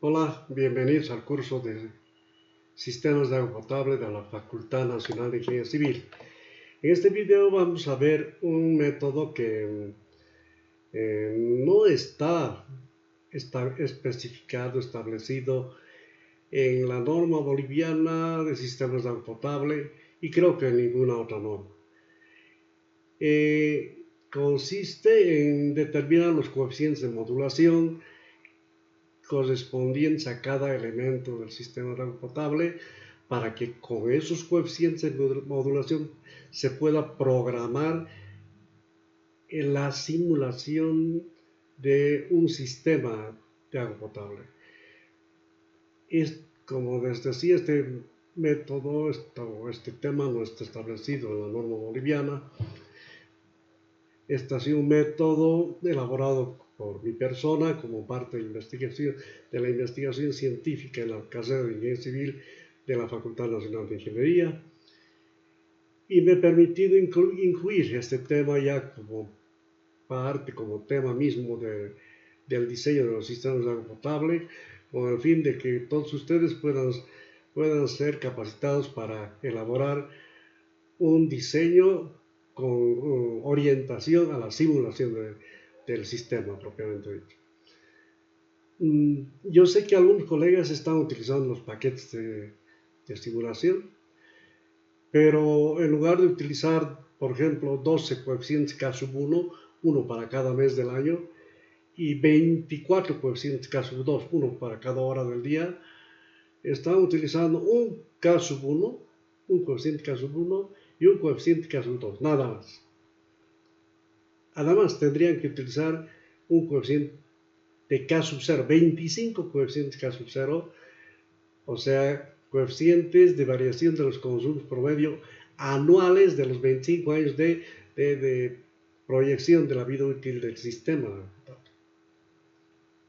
Hola, bienvenidos al curso de Sistemas de Agua Potable de la Facultad Nacional de Ingeniería Civil. En este video vamos a ver un método que no está especificado, establecido en la norma boliviana de sistemas de agua potable y creo que en ninguna otra norma. Consiste en determinar los coeficientes de modulación correspondientes a cada elemento del sistema de agua potable para que con esos coeficientes de modulación se pueda programar en la simulación de un sistema de agua potable. Como les decía, este método, este tema no está establecido en la norma boliviana. Este ha sido un método elaborado por mi persona como parte de la investigación científica en la carrera de Ingeniería Civil de la Facultad Nacional de Ingeniería, y me he permitido incluir este tema ya como parte, como tema mismo del diseño de los sistemas de agua potable, con el fin de que todos ustedes puedan ser capacitados para elaborar un diseño con orientación a la simulación del sistema propiamente dicho. Yo sé que algunos colegas están utilizando los paquetes de simulación, pero en lugar de utilizar, por ejemplo, 12 coeficientes K1, uno para cada mes del año, y 24 coeficientes K2, uno para cada hora del día, están utilizando un K1, un coeficiente K1 y un coeficiente K2, nada más. Además, tendrían que utilizar un coeficiente de K0, 25 coeficientes K0, o sea, coeficientes de variación de los consumos promedio anuales de los 25 años de proyección de la vida útil del sistema.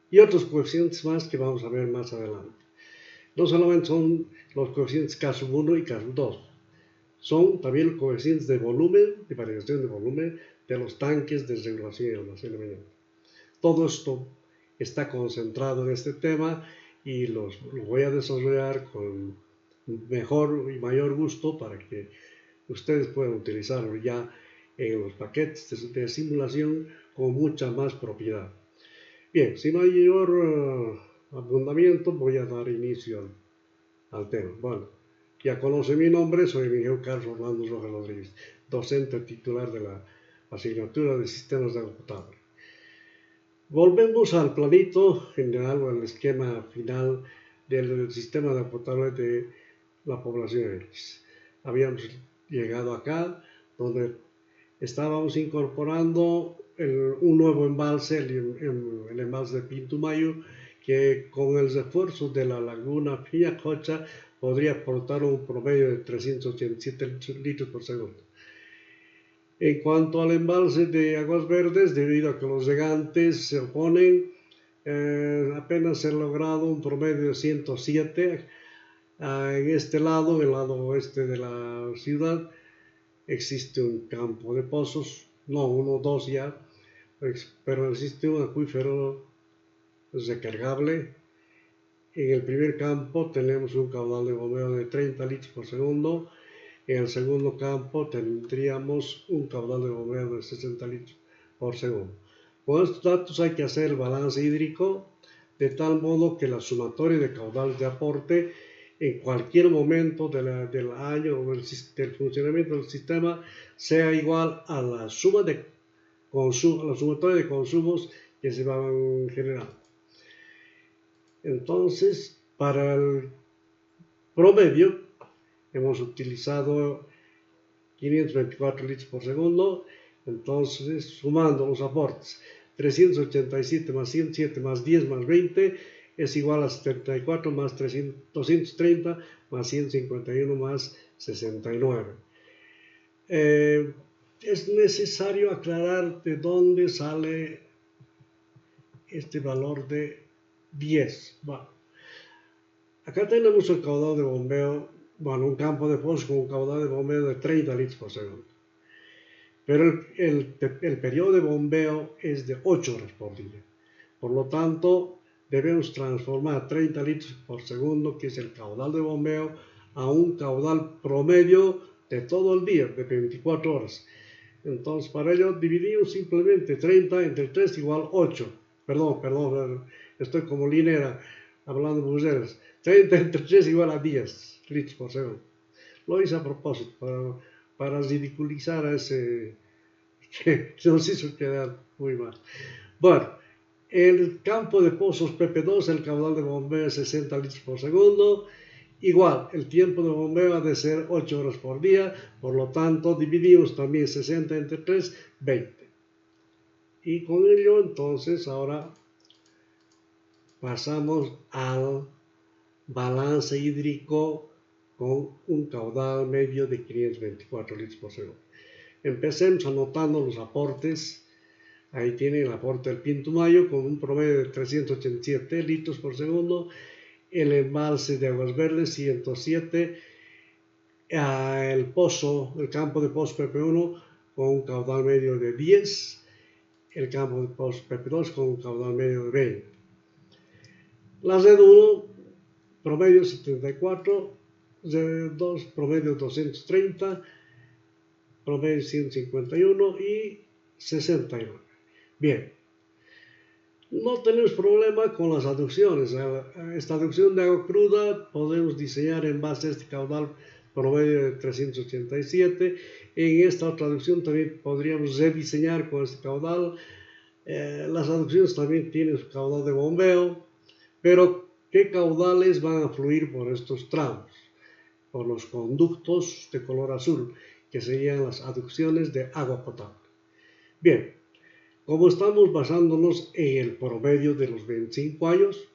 Y otros coeficientes más que vamos a ver más adelante. No solamente son los coeficientes K1 y K2, son también los coeficientes de volumen, de variación de volumen de los tanques de regulación y almacenamiento. Todo esto está concentrado en este tema y lo voy a desarrollar con mejor y mayor gusto para que ustedes puedan utilizarlo ya en los paquetes de simulación con mucha más propiedad. Bien, sin mayor abundamiento voy a dar inicio al tema. Bueno, ya conoce mi nombre, soy el ingeniero Carlos Orlando Rojas Rodríguez, docente titular de la asignatura de Sistemas de Agua Potable. Volvemos al planito general o al esquema final del sistema de agua potable de la población X. Habíamos llegado acá donde estábamos incorporando un nuevo embalse, el embalse de Pintumayo, que con el refuerzo de la laguna Piñacocha podría aportar un promedio de 387 litros por segundo. En cuanto al embalse de Aguas Verdes, debido a que los regantes se oponen, apenas se ha logrado un promedio de 107. En este lado, el lado oeste de la ciudad, existe un campo de pozos, no uno, dos ya, pero existe un acuífero recargable. En el primer campo tenemos un caudal de bombeo de 30 litros por segundo. En el segundo campo tendríamos un caudal de bombeo de 60 litros por segundo. Con estos datos hay que hacer el balance hídrico de tal modo que la sumatoria de caudales de aporte en cualquier momento del año o del funcionamiento del sistema sea igual a la suma de consumo, a la sumatoria de consumos que se van generando. Entonces, para el promedio hemos utilizado 524 litros por segundo. Entonces, sumando los aportes, 387 más 107 más 10 más 20 es igual a 74 más 230 más 151 más 69. Es necesario aclarar de dónde sale este valor de 10. Bueno, acá tenemos el caudal de bombeo, un campo de pozos con un caudal de bombeo de 30 litros por segundo. Pero el periodo de bombeo es de 8 horas por día. Por lo tanto, debemos transformar 30 litros por segundo, que es el caudal de bombeo, a un caudal promedio de todo el día, de 24 horas. Entonces, para ello dividimos simplemente 30 entre 3 igual 8. Perdón, estoy como linera hablando de mujeres. 30 entre 3 igual a 10 litros por segundo. Lo hice a propósito, para ridiculizar a ese que nos hizo quedar muy mal. Bueno, el campo de pozos PP2, el caudal de bombeo es 60 litros por segundo. Igual, el tiempo de bombeo ha de ser 8 horas por día, por lo tanto dividimos también 60 entre 3, 20. Y con ello, entonces, ahora pasamos al balance hídrico con un caudal medio de 524 litros por segundo. Empecemos anotando los aportes. Ahí tiene el aporte del Pintumayo con un promedio de 387 litros por segundo. El embalse de Aguas Verdes 107, el campo de pozo PP1 con un caudal medio de 10, el campo de pozo PP2 con un caudal medio de 20. La red 1, promedio 74, red 2, promedio 230, promedio 151 y 69. Bien. No tenemos problema con las aducciones. Esta aducción de agua cruda podemos diseñar en base a este caudal promedio de 387. En esta otra aducción también podríamos rediseñar con este caudal. Las aducciones también tienen su caudal de bombeo, pero ¿qué caudales van a fluir por estos tramos? Por los conductos de color azul, que serían las aducciones de agua potable. Bien. Como estamos basándonos en el promedio de los 25 años,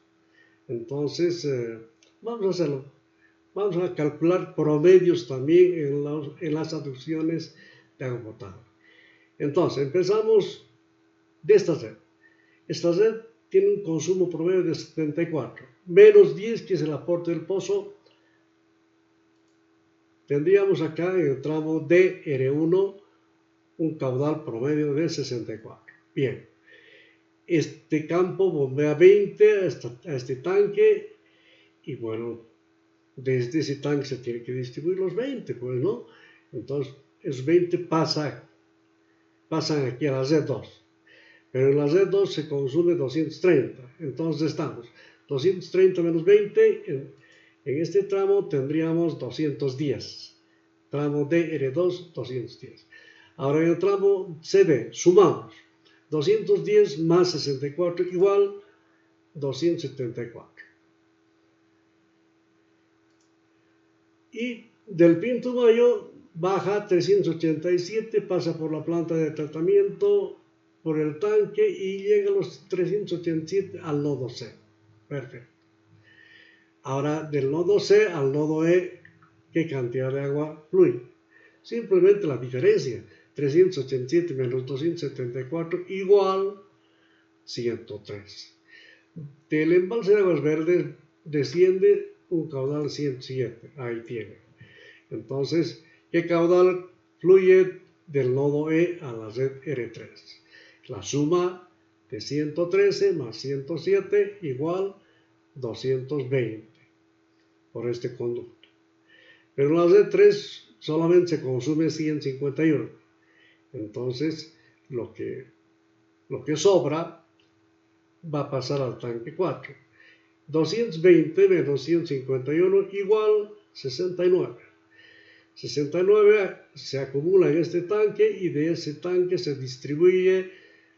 entonces vamos a hacerlo. Vamos a calcular promedios también en las aducciones de agua potable. Entonces, empezamos de esta red. Esta red tiene un consumo promedio de 74, menos 10, que es el aporte del pozo. Tendríamos acá en el tramo DR1 un caudal promedio de 64. Bien, este campo bombea 20 a este tanque y bueno, desde ese tanque se tiene que distribuir los 20, pues, ¿no? Entonces, esos 20 pasan aquí a la Z2, pero en la Z2 se consume 230, entonces estamos 230 menos 20, en este tramo tendríamos 210, tramo DR2, 210. Ahora en el tramo CD, sumamos 210 más 64 igual 274. Y del Pintumayo baja 387, pasa por la planta de tratamiento, por el tanque y llega a los 387 al nodo C. Perfecto. Ahora del nodo C al nodo E, ¿qué cantidad de agua fluye? Simplemente la diferencia. 387 menos 274 igual 103. Del embalse de Aguas Verdes desciende un caudal 107. Ahí tiene. Entonces, ¿qué caudal fluye del nodo E a la red R3? La suma de 113 más 107 igual 220 por este conducto. Pero en la red 3 solamente se consume 151. Entonces, lo que sobra va a pasar al tanque 4. 220 menos 151 igual 69. 69 se acumula en este tanque y de ese tanque se distribuye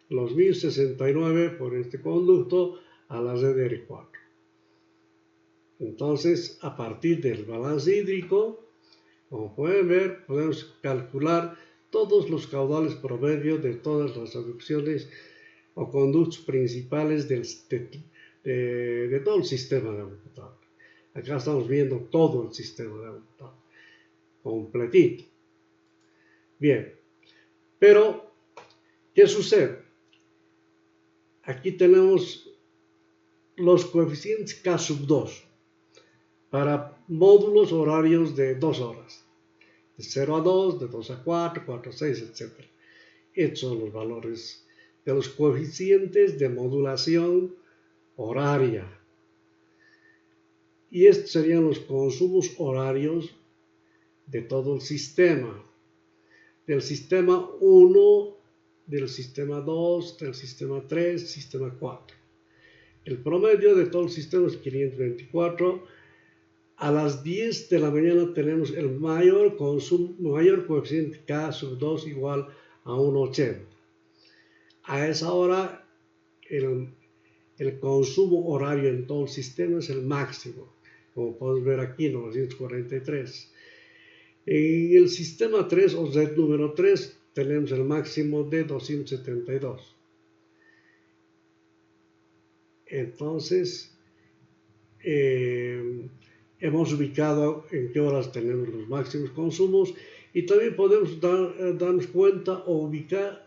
los 1069 por este conducto a la red R4. Entonces, a partir del balance hídrico, como pueden ver, podemos calcular todos los caudales promedio de todas las aducciones o conductos principales de todo el sistema de agua potable. Acá estamos viendo todo el sistema de agua potable, completito. Bien, pero, ¿qué sucede? Aquí tenemos los coeficientes K sub 2 para módulos horarios de 2 horas. De 0 a 2, de 2 a 4, 4 a 6, etc. Estos son los valores de los coeficientes de modulación horaria. Y estos serían los consumos horarios de todo el sistema. Del sistema 1, del sistema 2, del sistema 3, sistema 4. El promedio de todo el sistema es 524. A las 10 de la mañana tenemos el mayor coeficiente K sub 2 igual a 1,80. A esa hora el consumo horario en todo el sistema es el máximo, como podemos ver aquí, 943. En el sistema 3 o Z número 3 tenemos el máximo de 272. Entonces, hemos ubicado en qué horas tenemos los máximos consumos y también podemos darnos cuenta o ubicar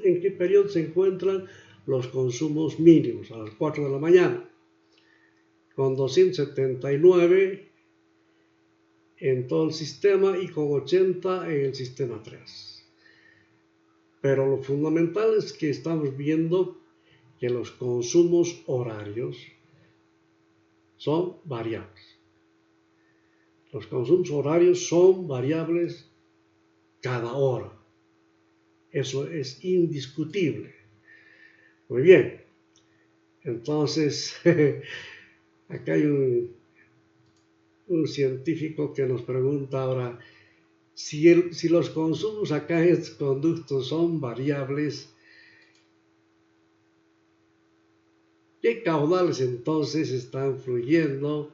en qué periodo se encuentran los consumos mínimos, a las 4 de la mañana, con 279 en todo el sistema y con 80 en el sistema 3. Pero lo fundamental es que estamos viendo que los consumos horarios son variables. Los consumos horarios son variables cada hora. Eso es indiscutible. Muy bien. Entonces, acá hay un científico que nos pregunta ahora, si los consumos acá en estos conductos son variables, ¿qué caudales entonces están fluyendo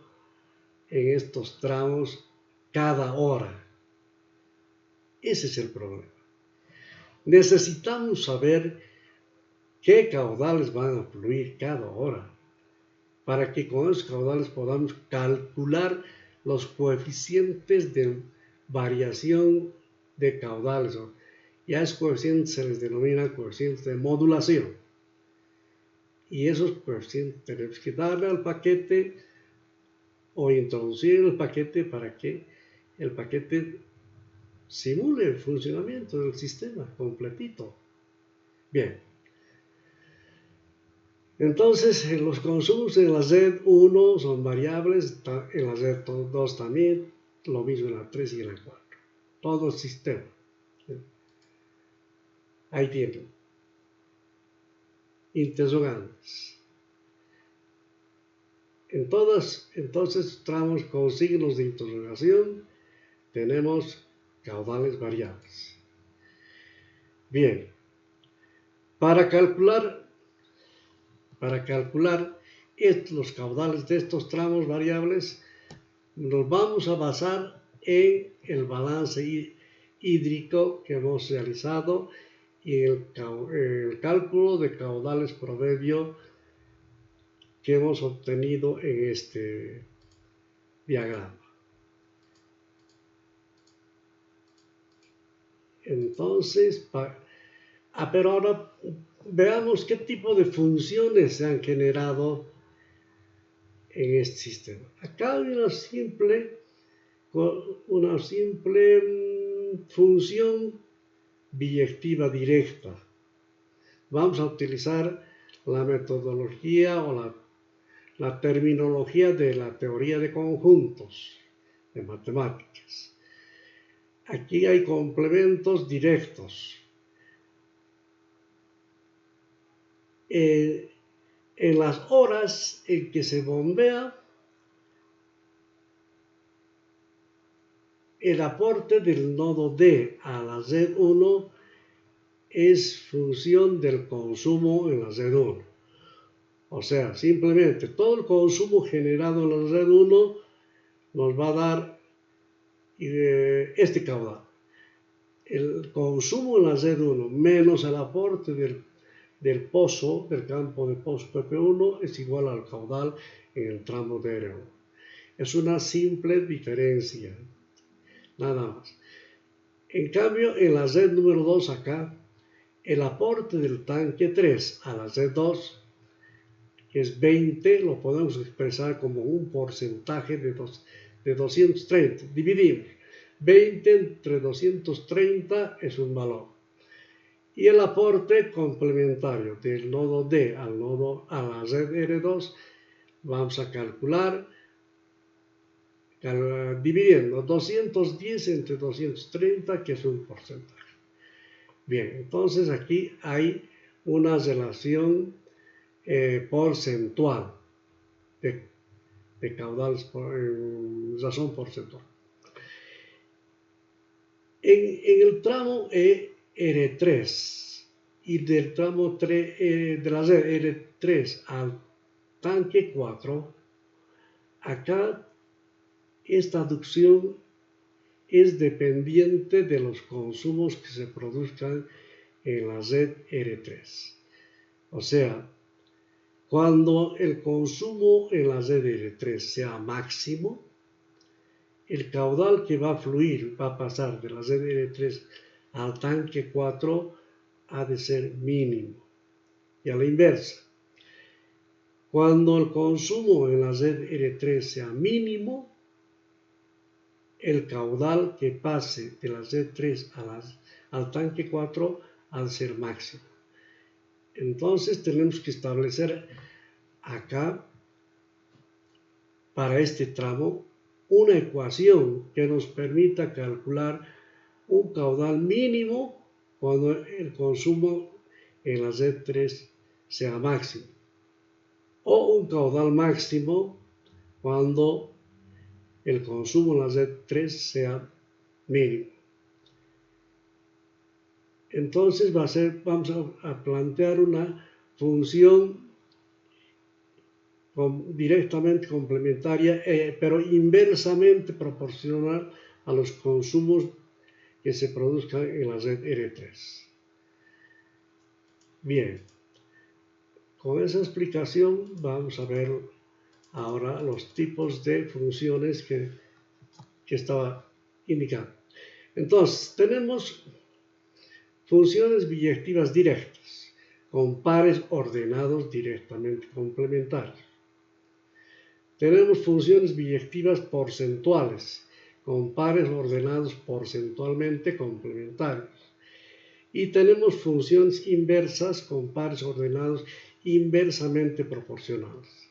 en estos tramos cada hora? Ese es el problema. Necesitamos saber qué caudales van a fluir cada hora, para que con esos caudales podamos calcular los coeficientes de variación de caudales. Y a esos coeficientes se les denomina coeficientes de modulación. Y esos coeficientes tenemos que darle al paquete o introducir el paquete para que el paquete simule el funcionamiento del sistema completito. Bien. Entonces, los consumos en la Z1 son variables, en la Z2 también, lo mismo en la 3 y en la 4. Todo el sistema. Ahí tienen. Interrogantes. Entonces, tramos con signos de interrogación, tenemos caudales variables. Bien. Para calcular los caudales de estos tramos variables, nos vamos a basar en el balance hídrico que hemos realizado y el cálculo de caudales promedio que hemos obtenido en este diagrama. Entonces, pero ahora veamos qué tipo de funciones se han generado en este sistema. Acá hay una simple función biyectiva directa. Vamos a utilizar la metodología o la terminología de la teoría de conjuntos de matemáticas. Aquí hay complementos directos. En las horas en que se bombea, el aporte del nodo D a la Z1 es función del consumo en la Z1. O sea, simplemente todo el consumo generado en la Z1 nos va a dar este caudal. El consumo en la Z1 menos el aporte del pozo, del campo de pozo PP1 es igual al caudal en el tramo DR1. Es una simple diferencia, nada más. En cambio, en la Z número 2 acá, el aporte del tanque 3 a la Z2, que es 20, lo podemos expresar como un porcentaje de 230. Dividimos. 20 entre 230 es un valor. Y el aporte complementario del nodo D a la red R2 vamos a calcular dividiendo 210 entre 230, que es un porcentaje. Bien, entonces aquí hay una relación porcentual de caudales en razón porcentual. En el tramo R3 y del tramo 3, de la red R3 al tanque 4, acá esta aducción es dependiente de los consumos que se produzcan en la red R3. O sea, cuando el consumo en la red R3 sea máximo, el caudal que va a fluir, va a pasar de la red R3 al tanque 4, ha de ser mínimo. Y a la inversa, cuando el consumo en la red R3 sea mínimo, el caudal que pase de la red 3 al tanque 4 ha de ser máximo. Entonces tenemos que establecer acá, para este tramo, una ecuación que nos permita calcular un caudal mínimo cuando el consumo en la red 3 sea máximo, o un caudal máximo cuando el consumo en la red 3 sea mínimo. Entonces vamos a plantear una función directamente complementaria, pero inversamente proporcional a los consumos que se produzcan en la red R3. Bien, con esa explicación vamos a ver ahora los tipos de funciones que estaba indicando. Entonces, tenemos funciones biyectivas directas con pares ordenados directamente complementarios. Tenemos funciones biyectivas porcentuales con pares ordenados porcentualmente complementarios. Y tenemos funciones inversas con pares ordenados inversamente proporcionales.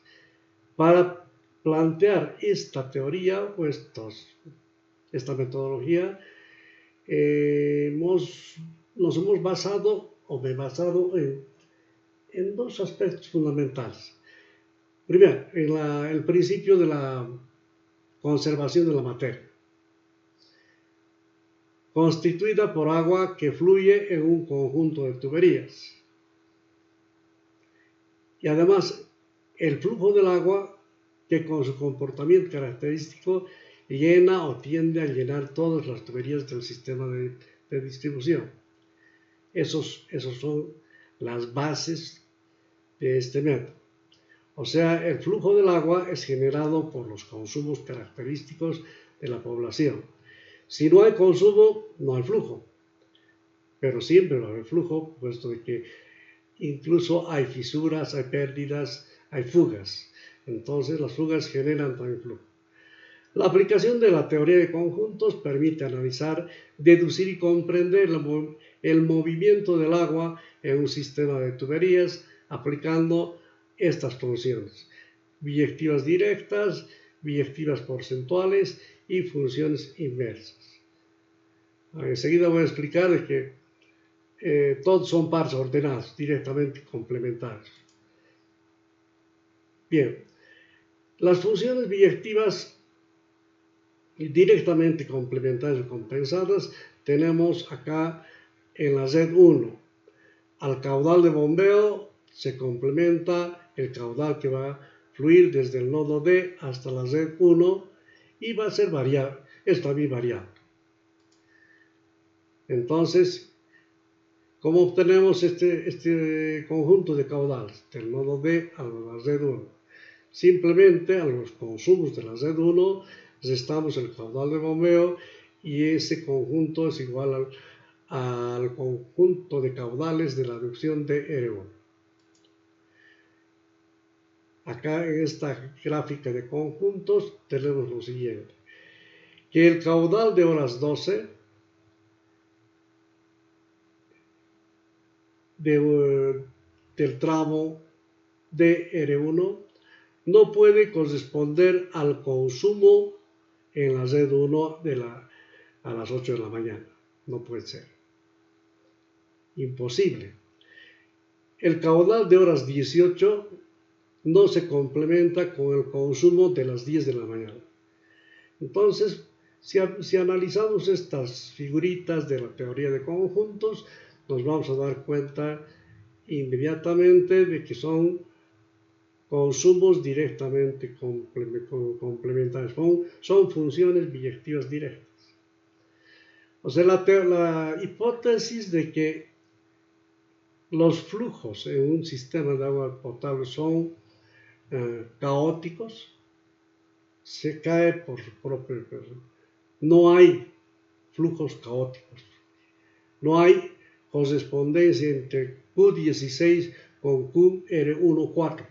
Para plantear esta teoría, pues esta metodología, nos hemos basado, o me he basado en dos aspectos fundamentales. Primero, el principio de la conservación de la materia, constituida por agua que fluye en un conjunto de tuberías. Y además, el flujo del agua que con su comportamiento característico llena o tiende a llenar todas las tuberías del sistema de distribución. Esos son las bases de este método. O sea, el flujo del agua es generado por los consumos característicos de la población. Si no hay consumo, no hay flujo. Pero siempre va a haber flujo, puesto de que incluso hay fisuras, hay pérdidas, hay fugas. Entonces las fugas generan también flujo. La aplicación de la teoría de conjuntos permite analizar, deducir y comprender el movimiento del agua en un sistema de tuberías aplicando estas funciones: biyectivas directas, biyectivas porcentuales y funciones inversas. Enseguida voy a explicar de que todos son pares ordenados, directamente complementarios. Bien, las funciones biyectivas directamente complementarias o compensadas tenemos acá en la red 1. Al caudal de bombeo se complementa el caudal que va a fluir desde el nodo D hasta la red 1 y va a ser variable, es también variable. Entonces, ¿cómo obtenemos este conjunto de caudales del nodo D a la red 1? Simplemente a los consumos de la red 1 restamos el caudal de bombeo y ese conjunto es igual al conjunto de caudales de la aducción de R1. Acá en esta gráfica de conjuntos tenemos lo siguiente: que el caudal de horas 12 del tramo DR1 no puede corresponder al consumo en la Z1 a las 8 de la mañana. No puede ser. Imposible. El caudal de horas 18 no se complementa con el consumo de las 10 de la mañana. Entonces, si analizamos estas figuritas de la teoría de conjuntos, nos vamos a dar cuenta inmediatamente de que son consumos directamente complementarios, son funciones biyectivas directas. O sea, la hipótesis de que los flujos en un sistema de agua potable son caóticos se cae por su propio peso. No hay flujos caóticos. No hay correspondencia entre Q16 con QR14.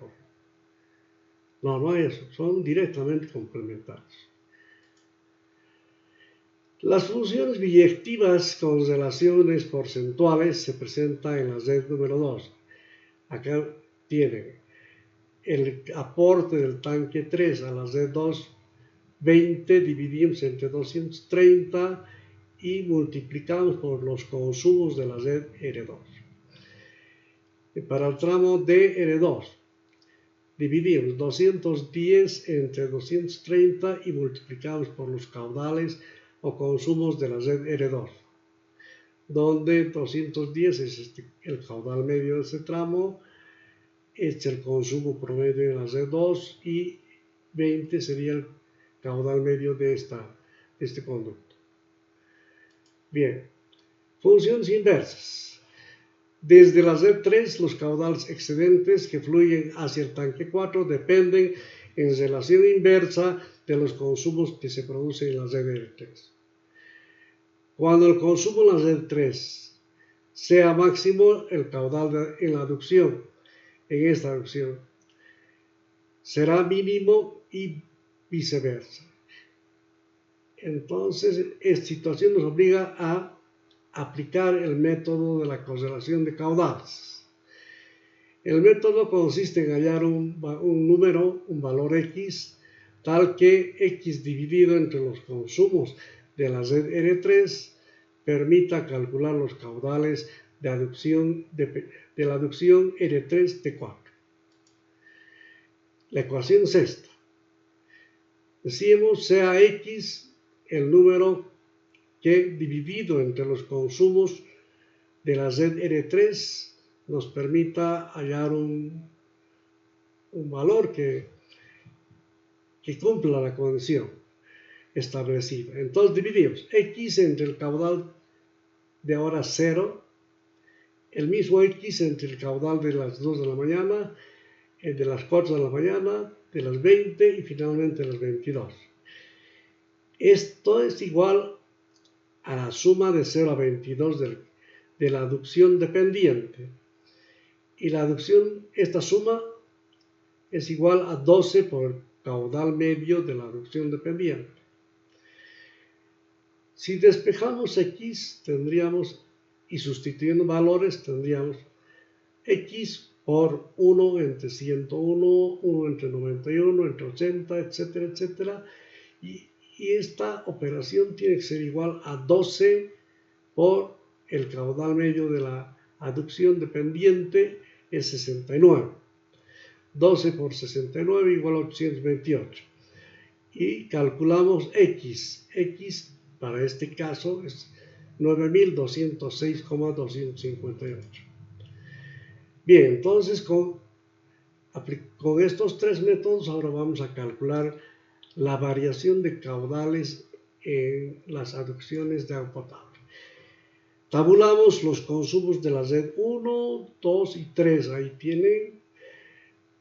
No hay eso. Son directamente complementarios. Las funciones biyectivas con relaciones porcentuales se presentan en la Z número 2. Acá tienen el aporte del tanque 3 a la Z2, 20 dividimos entre 230 y multiplicamos por los consumos de la ZR2. Y para el tramo DR2, dividimos 210 entre 230 y multiplicamos por los caudales o consumos de la ZR2, donde 210 es el caudal medio de ese tramo, es el consumo promedio de la Z2 y 20 sería el caudal medio de este conducto. Bien, funciones inversas. Desde la Z3, los caudales excedentes que fluyen hacia el tanque 4 dependen en relación inversa de los consumos que se producen en la ZR3. Cuando el consumo en la Z3 sea máximo, el caudal en la aducción, en esta aducción, será mínimo y viceversa. Entonces, esta situación nos obliga a aplicar el método de la correlación de caudales. El método consiste en hallar un número, un valor X, tal que X dividido entre los consumos de la ZR3 permita calcular los caudales de aducción de la aducción R3T4. La ecuación es esta. Decimos sea X el número que dividido entre los consumos de la ZR3 nos permita hallar un valor que cumpla la condición establecida. Entonces dividimos X entre el caudal de hora 0, el mismo X entre el caudal de las 2 de la mañana, de las 4 de la mañana, de las 20 y finalmente de las 22. Esto es igual a la suma de 0 a 22 de la aducción dependiente. Y la aducción, esta suma es igual a 12 por el caudal medio de la aducción dependiente. Si despejamos X, tendríamos, y sustituyendo valores, tendríamos X por 1 entre 101, 1 entre 91, entre 80, etcétera, etcétera. Y esta operación tiene que ser igual a 12 por el caudal medio de la aducción dependiente, es 69. 12 por 69 igual a 828. Y calculamos X. X para este caso es 9206,258. Bien, entonces con estos tres métodos ahora vamos a calcular la variación de caudales en las aducciones de agua potable. Tabulamos los consumos de la Z1, 2 y 3. Ahí tienen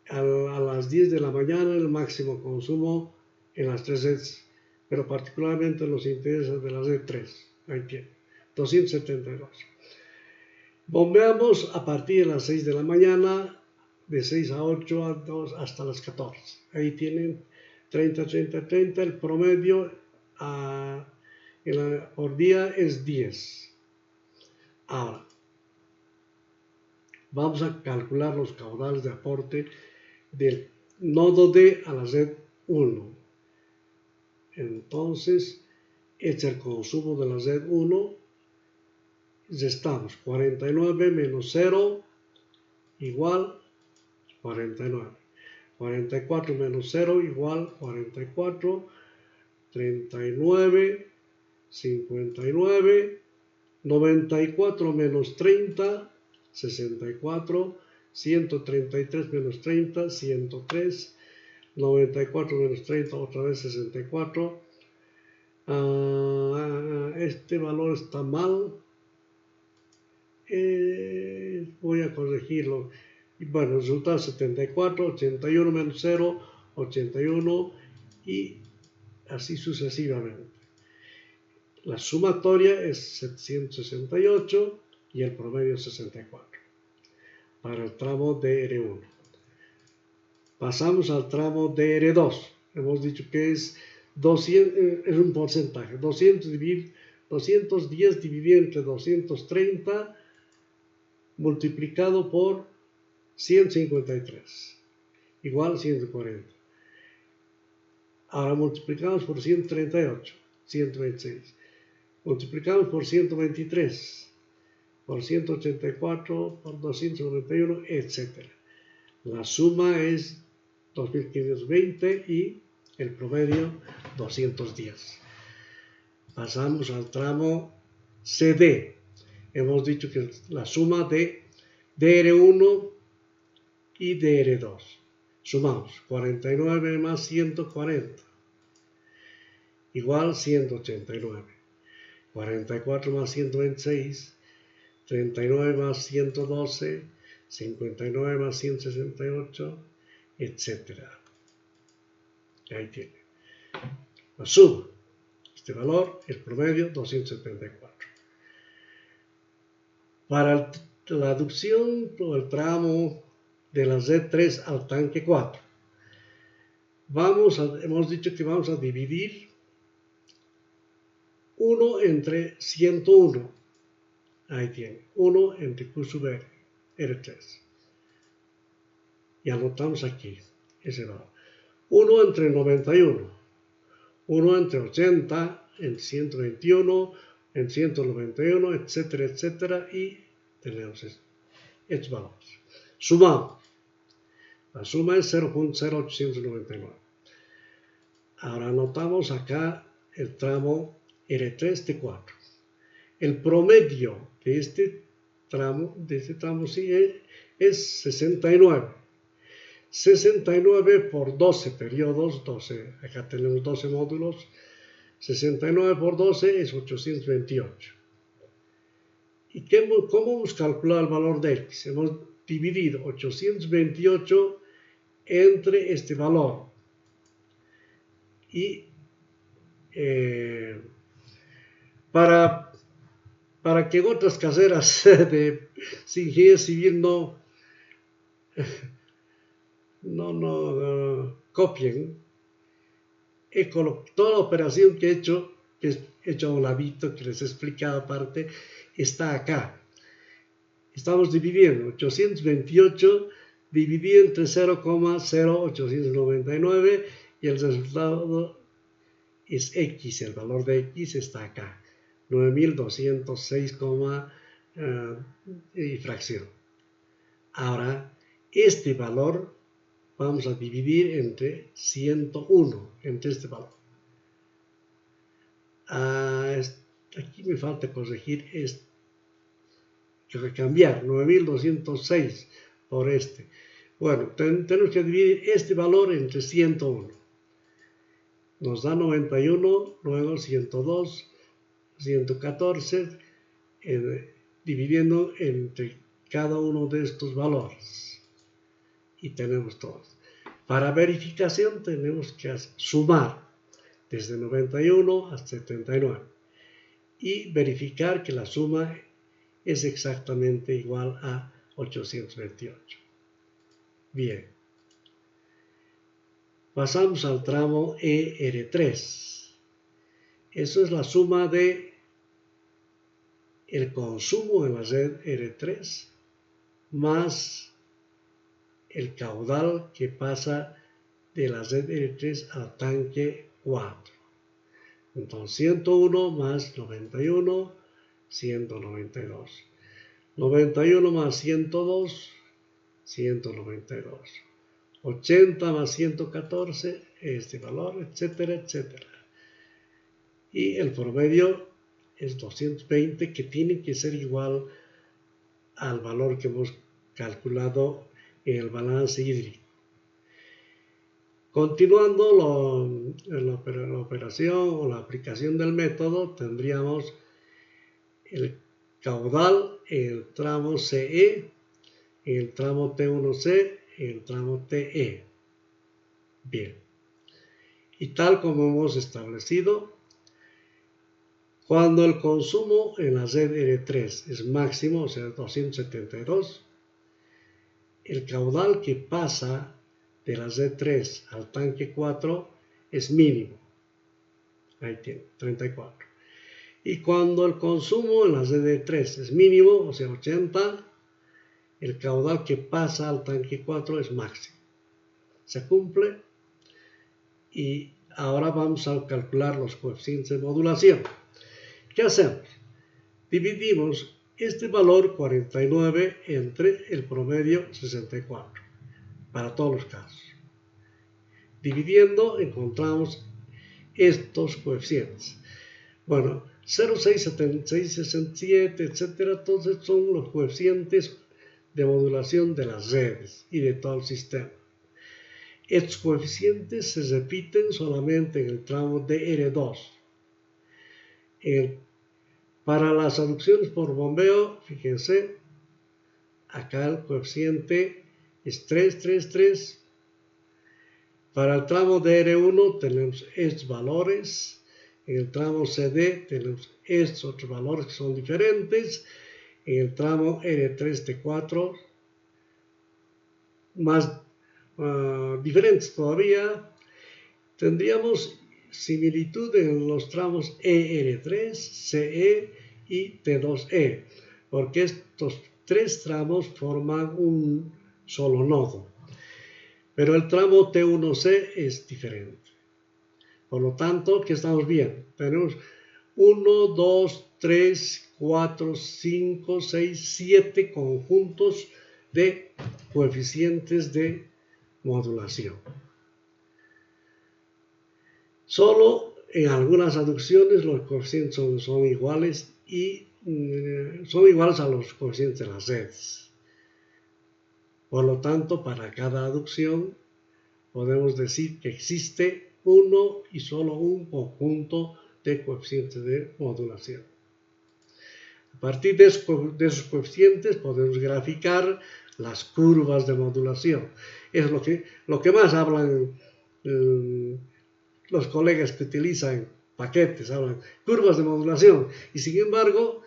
a las 10 de la mañana el máximo consumo en las tres Zs, pero particularmente nos interesa de la Z3. Ahí tienen, 272. Bombeamos a partir de las 6 de la mañana, de 6 a 8 a 2 hasta las 14. Ahí tienen 30, 30, 30. El promedio por día es 10. Ahora, vamos a calcular los caudales de aporte del nodo D a la Z1. Entonces, es el consumo de la Z1, restamos 49 menos 0 igual 49. 44 menos 0 igual 44. 39, 59, 94 menos 30, 64, 133 menos 30, 103, 94 menos 30, otra vez 64. Este valor está mal. Voy a corregirlo. Y bueno, el resultado es 74, 81 menos 0, 81 y así sucesivamente. La sumatoria es 768 y el promedio es 64 para el tramo DR1. Pasamos al tramo DR2. Hemos dicho que es 200, es un porcentaje. 210 dividido entre 230 multiplicado por 153 igual 140. Ahora multiplicamos por 138, 126. Multiplicamos por 123, por 184, por 291, etc. La suma es 2520 y el promedio 210. Pasamos al tramo CD. Hemos dicho que la suma de DR1 y DR2. Sumamos 49 más 140 igual 189. 44 más 126, 39 más 112, 59 más 168, etc. Ahí tiene. La suma. Este valor, el promedio, 274. Para la aducción o el tramo de la Z3 al tanque 4, hemos dicho que vamos a dividir 1 entre 101. Ahí tiene. 1 entre Q sub R, R3. Y anotamos aquí ese valor. 1 entre 91. 1 entre 80, en 121, en 191, etcétera, etcétera. Y tenemos estos valores. Sumamos. La suma es 0.0899. Ahora anotamos acá el tramo R3T4. El promedio de este tramo sí es 69. 69 por 12 periodos, acá tenemos 12 módulos. 69 por 12 es 828. ¿Y cómo hemos calculado el valor de X? Hemos dividido 828 entre este valor. Y para que otras caseras de ingeniería civil no copien, toda la operación que he hecho a un ladito, que les he explicado aparte, está acá. Estamos dividiendo 828 dividido entre 0,0899 y el resultado es X, el valor de X está acá, 9206, y fracción. Ahora, este valor vamos a dividir entre 101, entre este valor. Aquí me falta corregir cambiar 9206 por este. Bueno, tenemos que dividir este valor entre 101. Nos da 91, luego 102, 114, dividiendo entre cada uno de estos valores. Y tenemos todos. Para verificación tenemos que sumar desde 91 hasta 79 y verificar que la suma es exactamente igual a 828. Bien. Pasamos al tramo ER3. Eso es la suma de el consumo en la red R3 más el caudal que pasa de la ZR3 al tanque 4. Entonces 101 más 91, 192. 91 más 102, 192. 80 más 114, este valor, etcétera, etcétera. Y el promedio es 220, que tiene que ser igual al valor que hemos calculado en el balance hídrico. Continuando la operación o la aplicación del método, tendríamos el caudal en el tramo CE, en el tramo T1C, en el tramo TE. Bien. Y tal como hemos establecido, cuando el consumo en la ZR3 es máximo, o sea, 272, el caudal que pasa de la Z3 al tanque 4 es mínimo. Ahí tiene, 34. Y cuando el consumo en la ZD3 es mínimo, o sea, 80, el caudal que pasa al tanque 4 es máximo. Se cumple. Y ahora vamos a calcular los coeficientes de modulación. ¿Qué hacemos? Dividimos este valor 49 entre el promedio 64, para todos los casos. Dividiendo encontramos estos coeficientes. Bueno, 0,676, 67, etcétera, entonces son los coeficientes de modulación de las redes y de todo el sistema. Estos coeficientes se repiten solamente en el tramo DR2. Para las aducciones por bombeo, fíjense, acá el coeficiente es 3, 3, 3. Para el tramo DR1 tenemos estos valores. En el tramo CD tenemos estos otros valores que son diferentes. En el tramo R3T4, más diferentes todavía, tendríamos similitud en los tramos ER3, CE y T2E, porque estos tres tramos forman un solo nodo. Pero el tramo T1C es diferente. Por lo tanto, ¿qué estamos viendo? Tenemos 1, 2, 3, 4, 5, 6, 7 conjuntos de coeficientes de modulación. Solo en algunas aducciones los coeficientes son iguales y son iguales a los coeficientes de las redes. Por lo tanto, para cada aducción podemos decir que existe uno y solo un conjunto de coeficientes de modulación. A partir de esos coeficientes podemos graficar las curvas de modulación. Es lo que más hablan los colegas que utilizan paquetes, hablan curvas de modulación. Y sin embargo,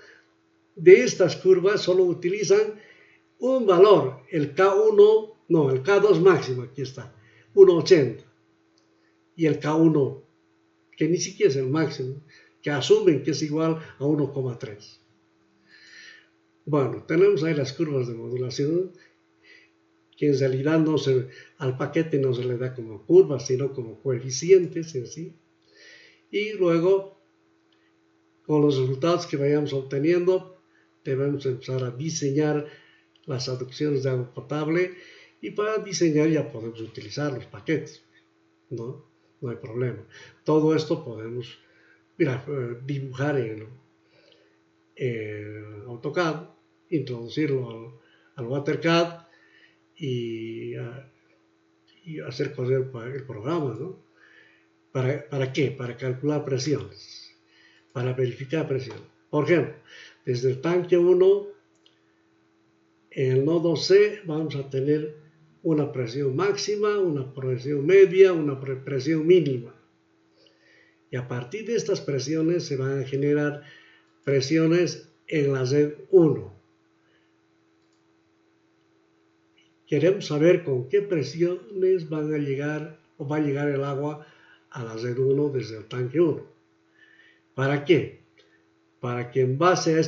de estas curvas solo utilizan un valor, el K1, no, el K2 máximo, aquí está, 1,80. Y el K1, que ni siquiera es el máximo, que asumen que es igual a 1,3. Bueno, tenemos ahí las curvas de modulación, que en realidad al paquete no se le da como curvas, sino como coeficientes en sí. Y luego, con los resultados que vayamos obteniendo, debemos empezar a diseñar las aducciones de agua potable, y para diseñar ya podemos utilizar los paquetes, ¿no? No hay problema. Todo esto podemos dibujar en AutoCAD, introducirlo al WaterCAD y hacer correr el programa, ¿no? ¿Para qué? Para calcular presiones, para verificar presión. Por ejemplo, desde el tanque 1, en el nodo C vamos a tener una presión máxima, una presión media, una presión mínima. Y a partir de estas presiones se van a generar presiones en la Z1. Queremos saber con qué presiones van a llegar o va a llegar el agua a la Z1 desde el tanque 1. ¿Para qué? Para que en base a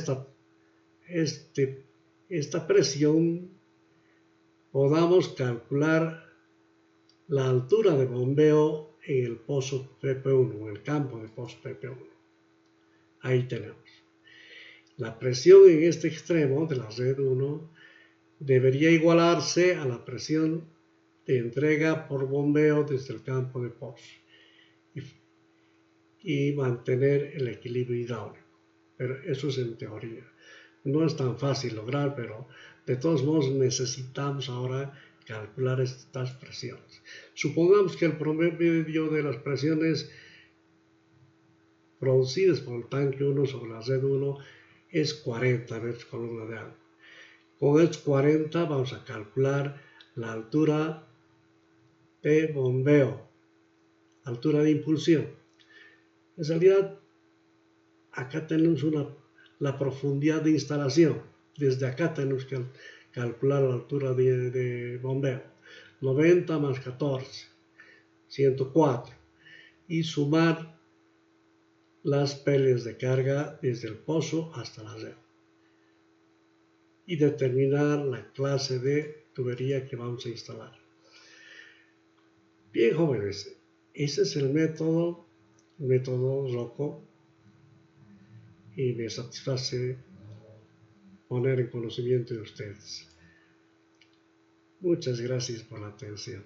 esta presión podamos calcular la altura de bombeo en el pozo PP1, en el campo de pozo PP1. Ahí tenemos. La presión en este extremo de la red 1 debería igualarse a la presión de entrega por bombeo desde el campo de pozo y mantener el equilibrio hidráulico. Pero eso es en teoría. No es tan fácil lograr, pero de todos modos necesitamos ahora calcular estas presiones. Supongamos que el promedio de las presiones producidas por el tanque 1 sobre la red 1 es 40 metros columna de agua. Con estos 40 vamos a calcular la altura de bombeo, altura de impulsión. En realidad, acá tenemos la profundidad de instalación. Desde acá tenemos que calcular la altura de bombeo. 90 más 14, 104. Y sumar las pérdidas de carga desde el pozo hasta la red. Y determinar la clase de tubería que vamos a instalar. Bien, jóvenes, ese es el método Rocco, y me satisface poner en conocimiento de ustedes. Muchas gracias por la atención.